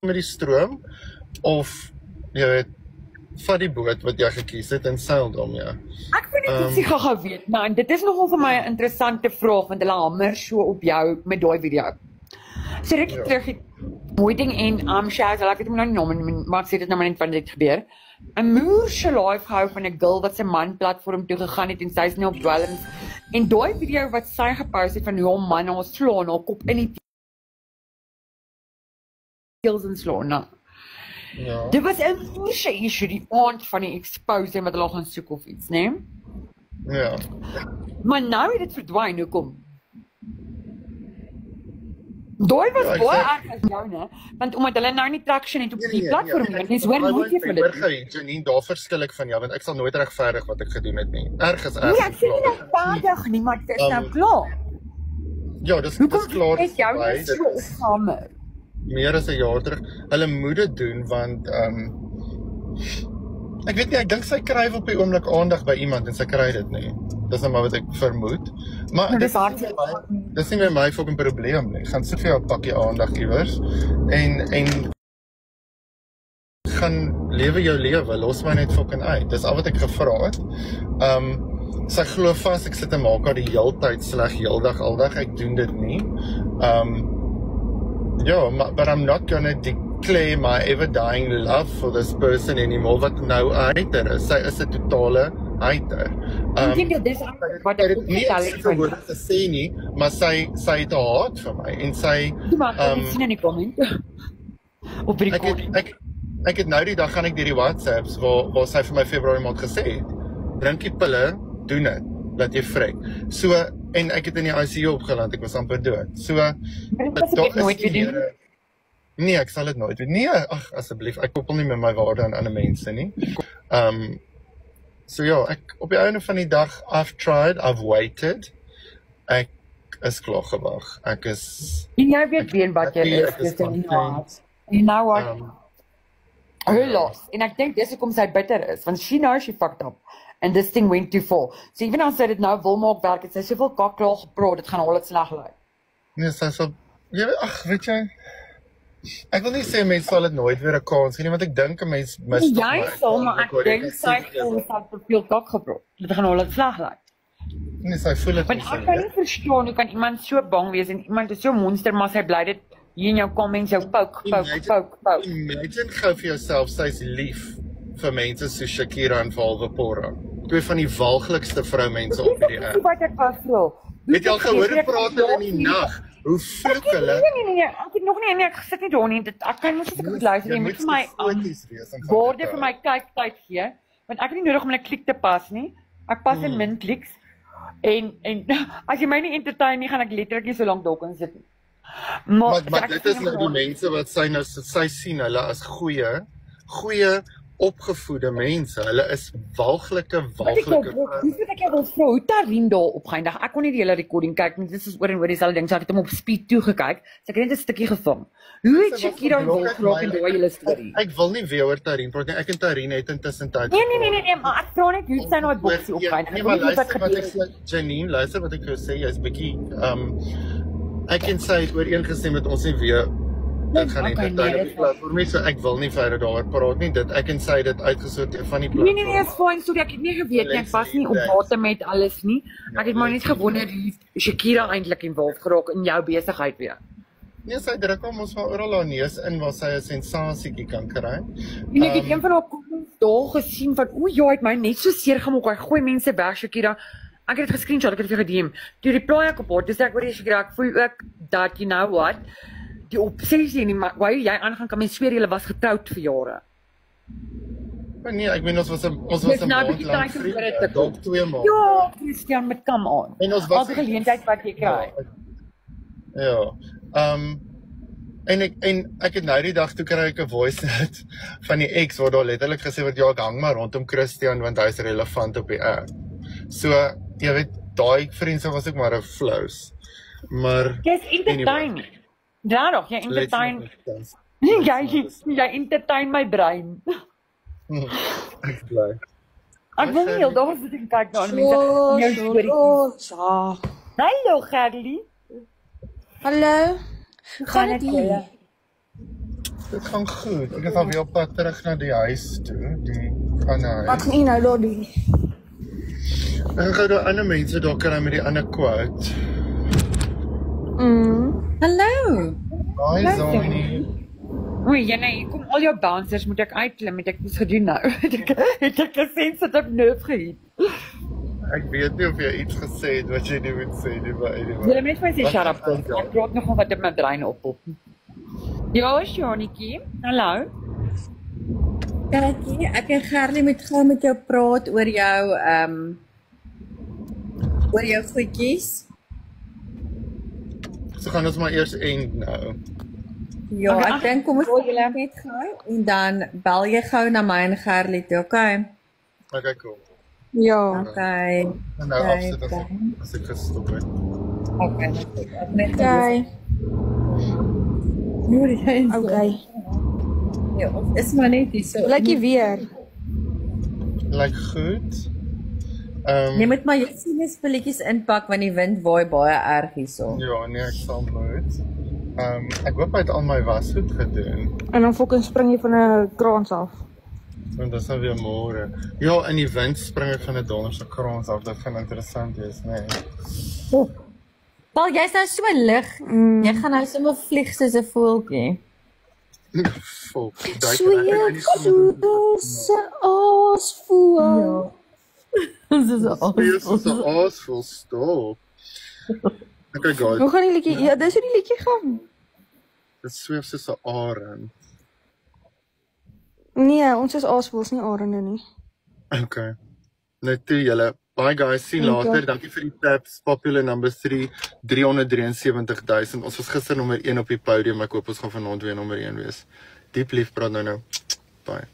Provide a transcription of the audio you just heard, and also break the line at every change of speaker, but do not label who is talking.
met die stroom, of, jy weet, vat die boot wat jy gekies het en seil hom, ja.
Ek vind dit ietsie gaga weet, man. Dit is nogal vir my 'n interessante vraag, want hulle hamer so op jou met daai video. So rukkie terug het mooi ding en Shaz, ek het hom nou nie noem, maar ek sê dit nou maar net van dit gebeur. 'n Moer se live gehou van 'n girl wat sy man platform toe gegaan het en sy is nie op dwelms. En daai video wat sy gepost het van hoe hom man haar slaan, haar kop in die teels en slaan, nou.
Ja.
Dit was 'n moerse issue die aand van die expose wat hulle gaan soek of iets, né?
Ja.
Maar nou het dit verdwyn, hoekom? Daai was baie erg as jou, né? Want omdat hulle nou nie traction het op die platform nie, dis hoor nooit weer van dit.
Janine, daar verskil ek van jou, want ek sal nooit regverdig wat ek gedoen het nie. Erg is erg.
Nee, ek sê nie regverdig nie, maar dit is nou klaar.
Ja, dis
klaar.
Hoekom
is jou nie so opgehamer?
Meer as 'n jaar terug. Hulle moet dit doen, want ek weet nie, ek dink sy kry op die oomblik aandag by iemand en sy kry dit nie. Dis nou maar wat ek vermoed. Maar dis nie my fucking probleem nie. Gaan soek vir jou 'n pakkie aandag iewers en gaan lewe jou lewe, los my net fucking uit. Dis al wat ek gevra het. Sy glo vas ek sit en maak haar die heeltyd sleg, heeldag, aldag. Ek doen dit nie. Ja, but I'm not gonna declare my ever-dying love for this person anymore, wat nou 'n hater is. Sy is 'n totale hater.
Ek dink dis wat ek
het nie woorde te sê nie, maar sy het 'n haat vir my en sy
ek sien in die comment op die
ek het nou die dag gaan ek deur die WhatsApps waar sy vir my Februarie maand gesê het, drink die pille, doen dit, laat jy vrek. So, en ek het in die ICU opgeland, ek was amper dood. So, nee, ek sal dit nooit doen. Nee, ag, asseblief, ek koppel nie met my waarde aan ander mense nie. So ja, ek op die einde van die dag, I've waited. Ek is klaar gewag. Ek is...
En jy weet wat jy is, you know what? Her loss. En ek dink dis hoekom sy bitter is, want she knows she fucked up. And this thing went too far. So even as sy dit nou wil maak werk, het sy soveel kak klaar gepraat, dit gaan al dit sleg lyk.
Nee, sy sal, weet jy, ek wil nie sê mense sal dit nooit weer 'n kans gee nie, want ek dink 'n mens mis
tog maar. Jy sal, maar ek dink sy voel sy het te veel kak gepraat. Dit gaan al dit sleg lyk.
Nee, sy voel dit.
Want ek kan nie verstaan hoe kan iemand so bang wees en iemand is so monster, maar sy bly dit hier in jou comments jou poke.
Imagine gou vir jouself, sy's lief vir mense so Shakira en Valvapora. Twee van die walglikste vroumense op die aarde.
Wat ek wou vra.
Het jy al gehoor hoe praat hulle in die nag? Hoe vloek hulle?
Nee, ek het nog nie, ek sit nie daar nie. Ek kan nie so goed luister nie. Jy moet vir my woorde vir my kyktyd gee, want ek het nie nodig om 'n klik te pas nie. Ek pas in min kliks. En as jy my nie entertain nie, gaan ek letterlik nie so lank daar kan sit nie.
Maar dit is nou die mense wat sy sien hulle as goeie opgevoede mense. Hulle is walglike.
Dis wat ek wil vra, hoe Tarien daar opgeëindig. Ek kon nie die hele recording kyk nie. Dit is oor en oor dieselfde ding. So ek het hom op speed toe gekyk. So ek het net 'n stukkie gevang. Hoe het Shakira geraak in daai hele storie?
Ek wil nie weer oor Tarien praat nie. Ek en Tarien het intussen tyd.
Nee, maar ek vra net hoe sy nou boksie opgeëindig.
Nee, maar luister wat ek sê, Janine, luister wat ek jou sê, jy's bietjie ek en sy het ooreengestem met ons nie weer dit gaan nie tyd platform nie, so ek wil nie verder daaroor praat nie. Ek en sy het dit uitgesorteer van die platform.
Nee, is fyn, sorry, ek het nie geweet nie, ek was nie op water met alles nie. Ek het maar net gewonder hoe Shakira eintlik involved geraak in jou besigheid weer.
Nee, sy druk hom ons van oral haar neus in waar sy 'n sensasietjie kan kry.
En ek het een van haar comments daar gesien van, o ja, het my net so seer gemaak, hy gooi mense weg, Shakira. Ek het dit gescreenshot, ek het dit vir gediem. Toe reply ek op haar, dis ek oor die Shakira, ek voel ook dat, you know what, die obsessie en die waar jy aangaan kan mens sweer julle was getroud vir jare.
Maar nee, ek meen ons was 'n maand lank vriende, dalk 2 maande.
Ja, Christian, met come on.
En ons was
'n geleentheid wat jy kry.
Ja. En ek het nou die dag toe kry ek 'n voice note van die ex waar daar letterlik gesê word ja, ek hang maar rondom Christian want hy's relevant op die app. So, jy weet, daai vriendskap was ook maar 'n flous. Maar
dis entertain. Daarom, jy entertain. Jy entertain my brein.
Ek bly.
Ek wil nie heel dag sit en kyk na mense jou storie. Hallo Gerlie.
Hallo. Hoe gaan dit hier?
Dit gaan goed. Ek is alweer op pad terug na die huis toe, die ander
Wat
huis.
gaan jy nou daar doen?
Ek gaan die ander mense daar kry met die ander quote.
Hallo.
Hi Zonie.
Oei, ja nee, kom al jou bouncers moet ek uitklim, het ek iets gedoen nou. Het ek 'n sensitive nerve gehad.
Ek weet nie of jy iets gesê het wat jy nie moet sê nie, maar anyway.
Julle moet vir my sê
Wat
shut up.
gaan jy?
Ek praat nogal wat op my brein oppop. Ja, Sjanetjie. Hallo.
Katjie, ek en Gerlie moet gou met jou praat oor jou goedjies.
So gaan ons maar eers end nou.
Ja,
Okay,
ek dink kom ons
hoor julle.
net gou en dan bel jy gou na my en Gerlie toe, okay?
Okay, cool.
Ja.
Okay.
En nou
Okay,
afsit as ek gestop het.
Okay, net
Okay.
Moet jy
Okay.
Ja, ons is maar net hier so.
Lyk jy weer?
Like goed.
Jy moet maar jou sinusbilletjies inpak want die wind waai baie erg hierso.
Ja, nee, ek sal nooit. Ek hoop hy het al my wasgoed gedoen.
En dan fucking spring jy van 'n kraans af.
Want dit is nou weer môre. Ja, in die wind spring ek van 'n donderse kraans af. Dit gaan interessant wees, nee.
Paul, jy's nou so lig. Jy gaan nou sommer vlieg soos 'n voeltjie.
Volk.
Soos 'n aasvoël.
Dis is al.
Dit is 'n aasvol stop. Okay, God.
Hoe gaan die liedjie? Ja, dis hoe die liedjie gaan.
Dit sweef soos 'n arend.
Nee, ons is aasvoëls, nie arende nie.
Okay. Nou toe julle. Bye guys, sien later. Dankie vir die tips. Popular number 3, 373,000. Ons was gister nommer 1 op die podium. Ek hoop ons gaan vanaand weer nommer 1 wees. Diep lief praat nou. Bye.